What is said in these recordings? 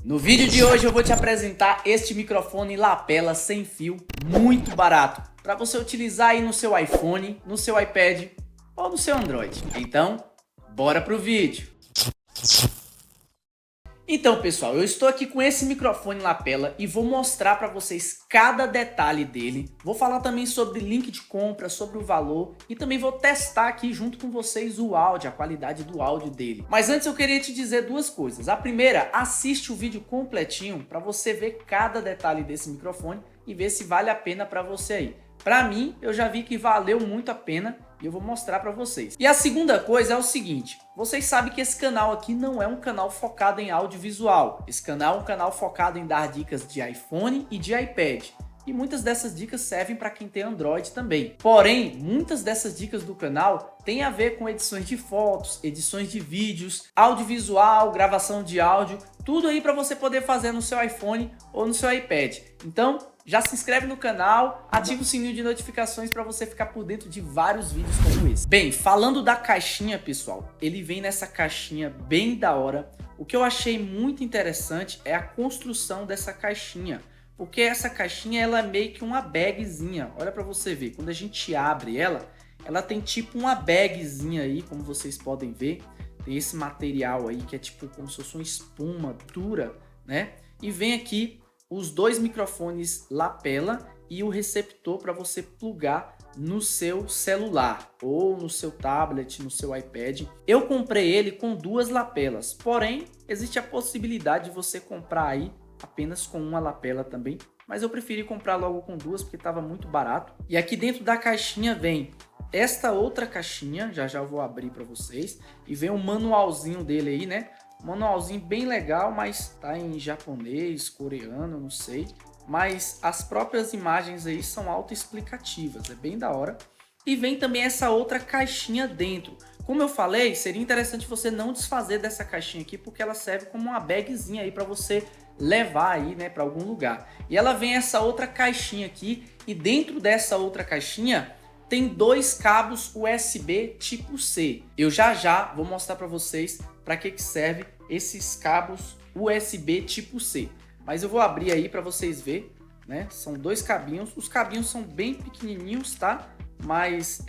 No vídeo de hoje eu vou te apresentar este microfone lapela sem fio muito barato para você utilizar aí no seu iPhone, no seu iPad ou no seu Android. Então, bora pro vídeo! Então pessoal, eu estou aqui com esse microfone lapela e vou mostrar para vocês cada detalhe dele. Vou falar também sobre link de compra, sobre o valor e também vou testar aqui junto com vocês o áudio, a qualidade do áudio dele. Mas antes eu queria te dizer duas coisas. A primeira, assiste o vídeo completinho para você ver cada detalhe desse microfone e ver se vale a pena para você aí. Para mim, eu já vi que valeu muito a pena e eu vou mostrar para vocês. E a segunda coisa é o seguinte, vocês sabem que esse canal aqui não é um canal focado em audiovisual. Esse canal é um canal focado em dar dicas de iPhone e de iPad. E muitas dessas dicas servem para quem tem Android também. Porém, muitas dessas dicas do canal têm a ver com edições de fotos, edições de vídeos, audiovisual, gravação de áudio, tudo aí para você poder fazer no seu iPhone ou no seu iPad. Então, já se inscreve no canal, ativa o sininho de notificações para você ficar por dentro de vários vídeos como esse. Bem, falando da caixinha, pessoal, ele vem nessa caixinha bem da hora. O que eu achei muito interessante é a construção dessa caixinha. Porque essa caixinha ela é meio que uma bagzinha. Olha para você ver, quando a gente abre ela, ela tem tipo uma bagzinha aí, como vocês podem ver. Tem esse material aí que é tipo como se fosse uma espuma dura, né? E vem aqui os dois microfones lapela e o receptor para você plugar no seu celular ou no seu tablet, no seu iPad. Eu comprei ele com duas lapelas, porém existe a possibilidade de você comprar aí apenas com uma lapela também, mas eu preferi comprar logo com duas porque estava muito barato. E aqui dentro da caixinha vem esta outra caixinha, já eu vou abrir para vocês, e vem um manualzinho dele aí, né? Manualzinho bem legal, mas tá em japonês, coreano, não sei. Mas as próprias imagens aí são autoexplicativas, é bem da hora. E vem também essa outra caixinha dentro. Como eu falei, seria interessante você não desfazer dessa caixinha aqui, porque ela serve como uma bagzinha aí para você levar aí, né, para algum lugar. E ela vem essa outra caixinha aqui, e dentro dessa outra caixinha tem dois cabos USB tipo C. Eu já vou mostrar para vocês para que serve esses cabos USB tipo C. Mas eu vou abrir aí para vocês verem, né? São dois cabinhos. Os cabinhos são bem pequenininhos, tá? Mas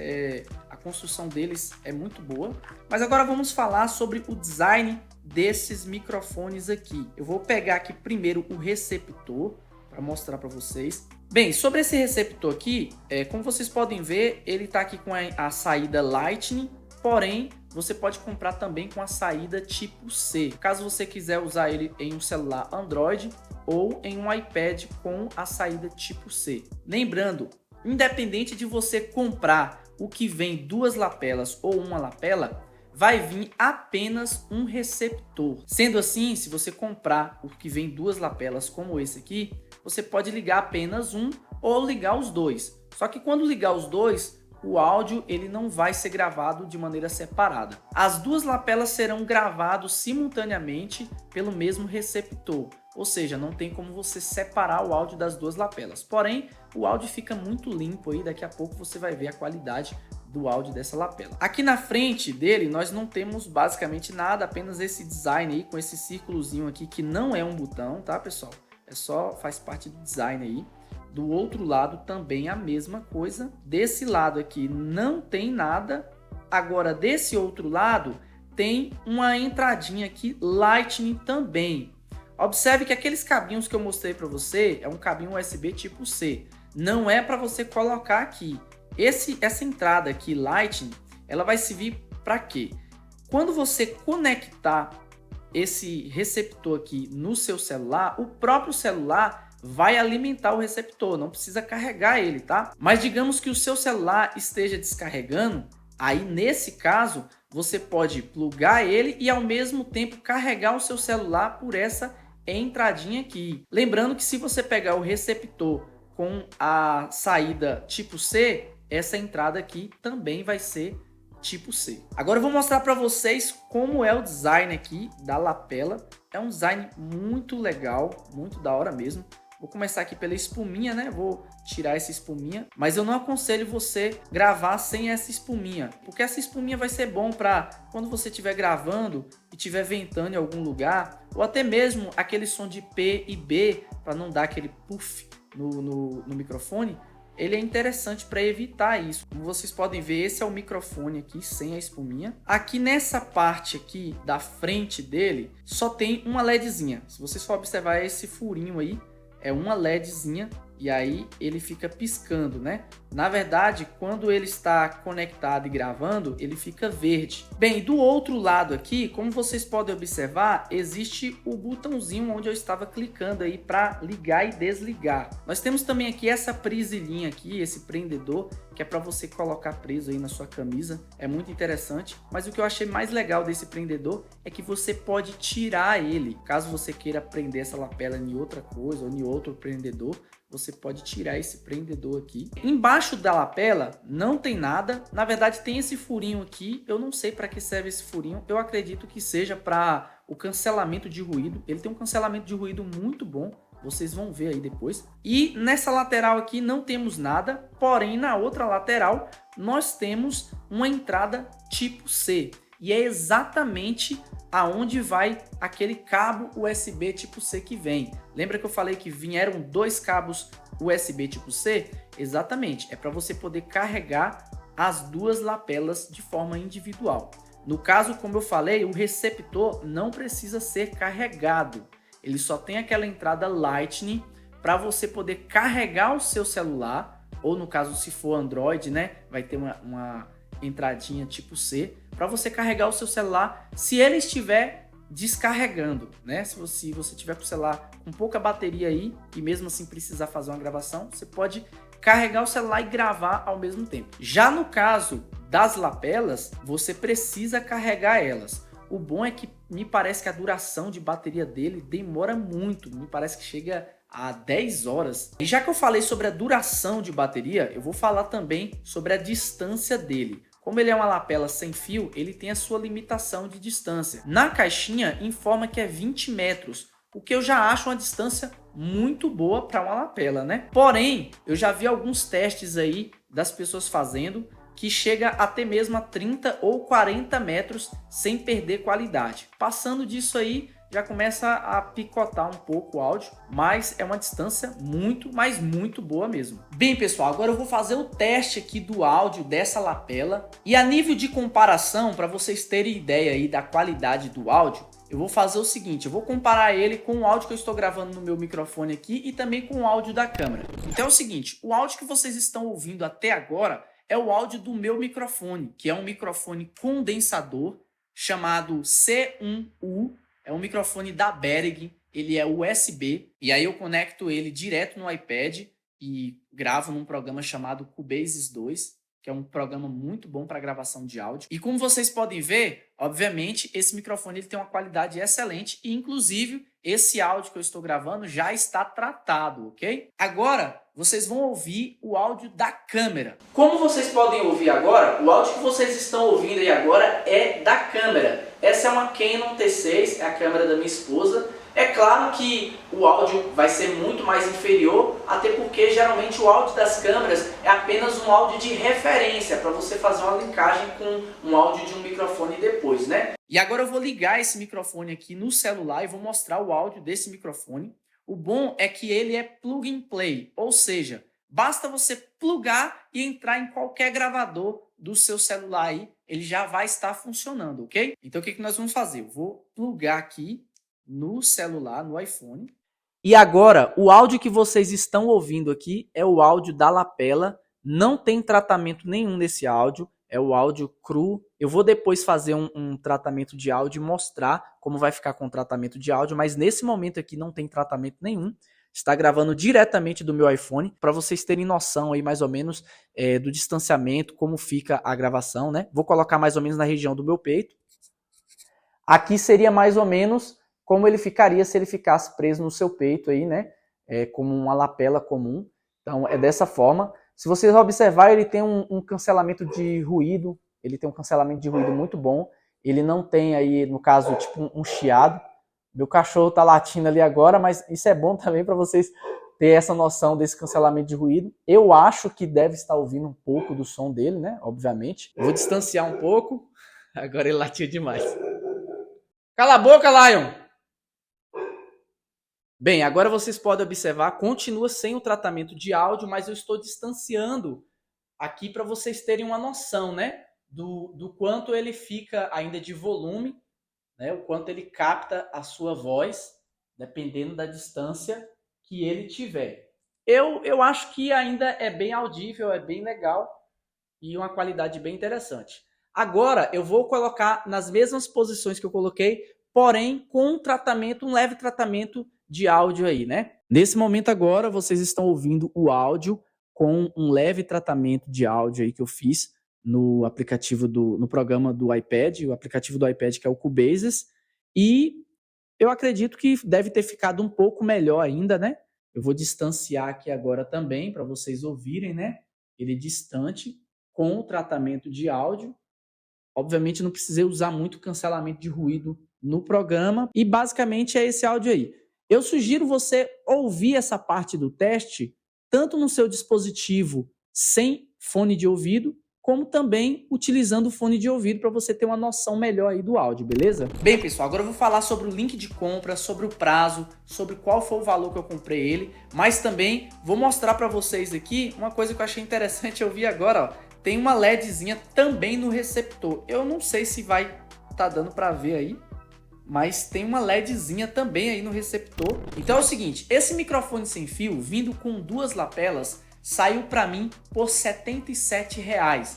a construção deles é muito boa. Mas agora vamos falar sobre o design desses microfones aqui. Eu vou pegar aqui primeiro o receptor para mostrar para vocês. Bem, sobre esse receptor aqui, como vocês podem ver, ele está aqui com a saída Lightning, porém você pode comprar também com a saída tipo C, caso você quiser usar ele em um celular Android ou em um iPad com a saída tipo C. Lembrando, independente de você comprar o que vem duas lapelas ou uma lapela, vai vir apenas um receptor. Sendo assim, se você comprar o que vem duas lapelas como esse aqui, você pode ligar apenas um ou ligar os dois. Só que quando ligar os dois, o áudio ele não vai ser gravado de maneira separada. As duas lapelas serão gravados simultaneamente pelo mesmo receptor. Ou seja, não tem como você separar o áudio das duas lapelas. Porém, o áudio fica muito limpo aí, daqui a pouco você vai ver a qualidade do áudio dessa lapela. Aqui na frente dele nós não temos basicamente nada, apenas esse design aí com esse círculozinho aqui que não é um botão, tá pessoal? É só, faz parte do design aí. Do outro lado também a mesma coisa. Desse lado aqui não tem nada. Agora desse outro lado tem uma entradinha aqui Lightning também. Observe que aqueles cabinhos que eu mostrei para você é um cabinho USB tipo C. Não é para você colocar aqui. Essa entrada aqui Lightning, ela vai servir para quê? Quando você conectar esse receptor aqui no seu celular, o próprio celular vai alimentar o receptor, não precisa carregar ele, tá? Mas digamos que o seu celular esteja descarregando, aí nesse caso você pode plugar ele e ao mesmo tempo carregar o seu celular por essa entradinha aqui. Lembrando que se você pegar o receptor com a saída tipo C, essa entrada aqui também vai ser tipo C. Agora eu vou mostrar para vocês como é o design aqui da lapela. É um design muito legal, muito da hora mesmo. Vou começar aqui pela espuminha, né? Vou tirar essa espuminha, mas eu não aconselho você gravar sem essa espuminha, porque essa espuminha vai ser bom para quando você estiver gravando e estiver ventando em algum lugar, ou até mesmo aquele som de P e B, para não dar aquele puff no microfone. Ele é interessante para evitar isso. Como vocês podem ver, esse é o microfone aqui sem a espuminha. Aqui nessa parte aqui da frente dele, só tem uma LEDzinha. Se vocês for observar esse furinho aí, é uma LEDzinha e aí ele fica piscando, né? Na verdade, quando ele está conectado e gravando, ele fica verde. Bem, do outro lado aqui, como vocês podem observar, existe o botãozinho onde eu estava clicando aí para ligar e desligar. Nós temos também aqui essa presilhinha aqui, esse prendedor, que é para você colocar preso aí na sua camisa. É muito interessante, mas o que eu achei mais legal desse prendedor é que você pode tirar ele. Caso você queira prender essa lapela em outra coisa ou em outro prendedor, você pode tirar esse prendedor aqui. Embaixo da lapela não tem nada. Na verdade tem esse furinho aqui. Eu não sei para que serve esse furinho. Eu acredito que seja para o cancelamento de ruído. Ele tem um cancelamento de ruído muito bom. Vocês vão ver aí depois. E nessa lateral aqui não temos nada. Porém na outra lateral nós temos uma entrada tipo C. E é exatamente aonde vai aquele cabo USB tipo C que vem. Lembra que eu falei que vieram dois cabos USB tipo C? Exatamente, é para você poder carregar as duas lapelas de forma individual. No caso, como eu falei, o receptor não precisa ser carregado. Ele só tem aquela entrada Lightning para você poder carregar o seu celular, ou no caso, se for Android, né, vai ter uma entradinha tipo C, para você carregar o seu celular se ele estiver descarregando, né? Se você tiver com o celular com pouca bateria aí e mesmo assim precisar fazer uma gravação, você pode carregar o celular e gravar ao mesmo tempo. Já no caso das lapelas, você precisa carregar elas. O bom é que me parece que a duração de bateria dele demora muito, me parece que chega a 10 horas. E já que eu falei sobre a duração de bateria, eu vou falar também sobre a distância dele. Como ele é uma lapela sem fio, ele tem a sua limitação de distância. Na caixinha informa que é 20 metros, o que eu já acho uma distância muito boa para uma lapela, né? Porém, eu já vi alguns testes aí das pessoas fazendo que chega até mesmo a 30 ou 40 metros sem perder qualidade. Passando disso aí, já começa a picotar um pouco o áudio, mas é uma distância muito, mas muito boa mesmo. Bem, pessoal, agora eu vou fazer o teste aqui do áudio dessa lapela e a nível de comparação, para vocês terem ideia aí da qualidade do áudio, eu vou fazer o seguinte, eu vou comparar ele com o áudio que eu estou gravando no meu microfone aqui e também com o áudio da câmera. Então é o seguinte, o áudio que vocês estão ouvindo até agora é o áudio do meu microfone, que é um microfone condensador chamado C1U. É um microfone da Behringer, ele é USB, e aí eu conecto ele direto no iPad e gravo num programa chamado Cubase 2, que é um programa muito bom para gravação de áudio. E como vocês podem ver, obviamente, esse microfone ele tem uma qualidade excelente e, inclusive, esse áudio que eu estou gravando já está tratado, ok? Agora, vocês vão ouvir o áudio da câmera. Como vocês podem ouvir agora, o áudio que vocês estão ouvindo aí agora é da câmera. Essa é uma Canon T6, é a câmera da minha esposa. É claro que o áudio vai ser muito mais inferior, até porque geralmente o áudio das câmeras é apenas um áudio de referência, para você fazer uma linkagem com um áudio de um microfone depois, né? E agora eu vou ligar esse microfone aqui no celular e vou mostrar o áudio desse microfone. O bom é que ele é plug and play, ou seja, basta você plugar e entrar em qualquer gravador do seu celular aí, ele já vai estar funcionando, ok? Então o que nós vamos fazer? Eu vou plugar aqui no celular, no iPhone. E agora, o áudio que vocês estão ouvindo aqui é o áudio da lapela. Não tem tratamento nenhum nesse áudio, é o áudio cru. Eu vou depois fazer um tratamento de áudio e mostrar como vai ficar com o tratamento de áudio, mas nesse momento aqui não tem tratamento nenhum. Está gravando diretamente do meu iPhone, para vocês terem noção aí mais ou menos do distanciamento, como fica a gravação, né? Vou colocar mais ou menos na região do meu peito. Aqui seria mais ou menos como ele ficaria se ele ficasse preso no seu peito aí, né? Como uma lapela comum. Então é dessa forma. Se vocês observarem, ele tem um cancelamento de ruído. Ele tem um cancelamento de ruído muito bom. Ele não tem aí, no caso, tipo um chiado. Meu cachorro tá latindo ali agora, mas isso é bom também para vocês ter essa noção desse cancelamento de ruído. Eu acho que deve estar ouvindo um pouco do som dele, né? Obviamente. Vou distanciar um pouco. Agora ele latiu demais. Cala a boca, Lion! Bem, agora vocês podem observar, continua sem o tratamento de áudio, mas eu estou distanciando aqui para vocês terem uma noção, né? Do quanto ele fica ainda de volume, né? O quanto ele capta a sua voz, dependendo da distância que ele tiver. Eu acho que ainda é bem audível, é bem legal e uma qualidade bem interessante. Agora eu vou colocar nas mesmas posições que eu coloquei, porém com um leve tratamento de áudio aí, né? Nesse momento agora vocês estão ouvindo o áudio com um leve tratamento de áudio aí que eu fiz no aplicativo no programa do iPad, o aplicativo do iPad que é o Cubases, e eu acredito que deve ter ficado um pouco melhor ainda, né? Eu vou distanciar aqui agora também para vocês ouvirem, né? Ele distante com o tratamento de áudio. Obviamente não precisei usar muito cancelamento de ruído no programa e basicamente é esse áudio aí. Eu sugiro você ouvir essa parte do teste tanto no seu dispositivo sem fone de ouvido, como também utilizando o fone de ouvido para você ter uma noção melhor aí do áudio, beleza? Bem, pessoal, agora eu vou falar sobre o link de compra, sobre o prazo, sobre qual foi o valor que eu comprei ele, mas também vou mostrar para vocês aqui uma coisa que eu achei interessante, eu vi agora, ó, tem uma LEDzinha também no receptor. Eu não sei se vai tá dando para ver aí, mas tem uma LEDzinha também aí no receptor. Então é o seguinte, esse microfone sem fio, vindo com duas lapelas, saiu para mim por R$ 77,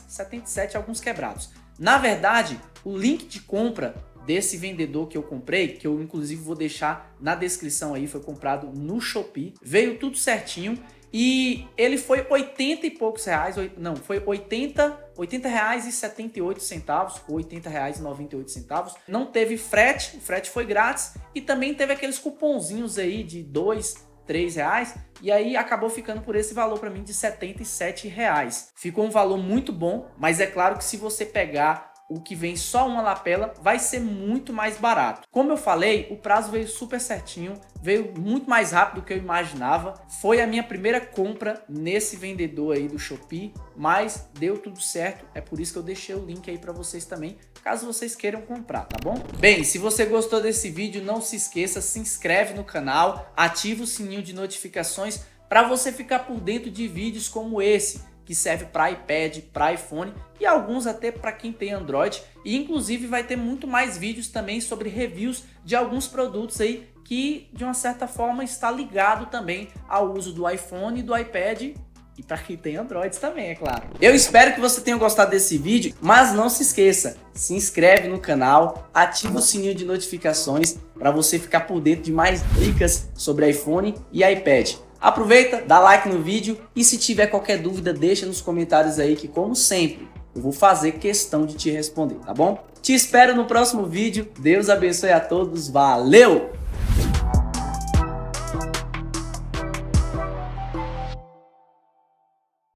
77 alguns quebrados. Na verdade, o link de compra desse vendedor que eu comprei, que eu inclusive vou deixar na descrição aí, foi comprado no Shopee, veio tudo certinho e ele foi 80 e poucos reais, não, foi 80 reais e 78 centavos, ou 80 reais e 98 centavos. Não teve frete, o frete foi grátis e também teve aqueles cupomzinhos aí de 2, 3 reais, e aí acabou ficando por esse valor para mim de 77 reais. Ficou um valor muito bom, mas é claro que se você pegar o que vem só uma lapela, vai ser muito mais barato. Como eu falei, o prazo veio super certinho, veio muito mais rápido do que eu imaginava. Foi a minha primeira compra nesse vendedor aí do Shopee, mas deu tudo certo, é por isso que eu deixei o link aí para vocês também, caso vocês queiram comprar, tá bom? Bem, se você gostou desse vídeo, não se esqueça, se inscreve no canal, ativa o sininho de notificações para você ficar por dentro de vídeos como esse, que serve para iPad, para iPhone e alguns até para quem tem Android. E inclusive vai ter muito mais vídeos também sobre reviews de alguns produtos aí que de uma certa forma está ligado também ao uso do iPhone e do iPad. E para quem tem Android também, é claro. Eu espero que você tenha gostado desse vídeo, mas não se esqueça, se inscreve no canal, ativa o sininho de notificações para você ficar por dentro de mais dicas sobre iPhone e iPad. Aproveita, dá like no vídeo e se tiver qualquer dúvida, deixa nos comentários aí que, como sempre, eu vou fazer questão de te responder, tá bom? Te espero no próximo vídeo. Deus abençoe a todos. Valeu!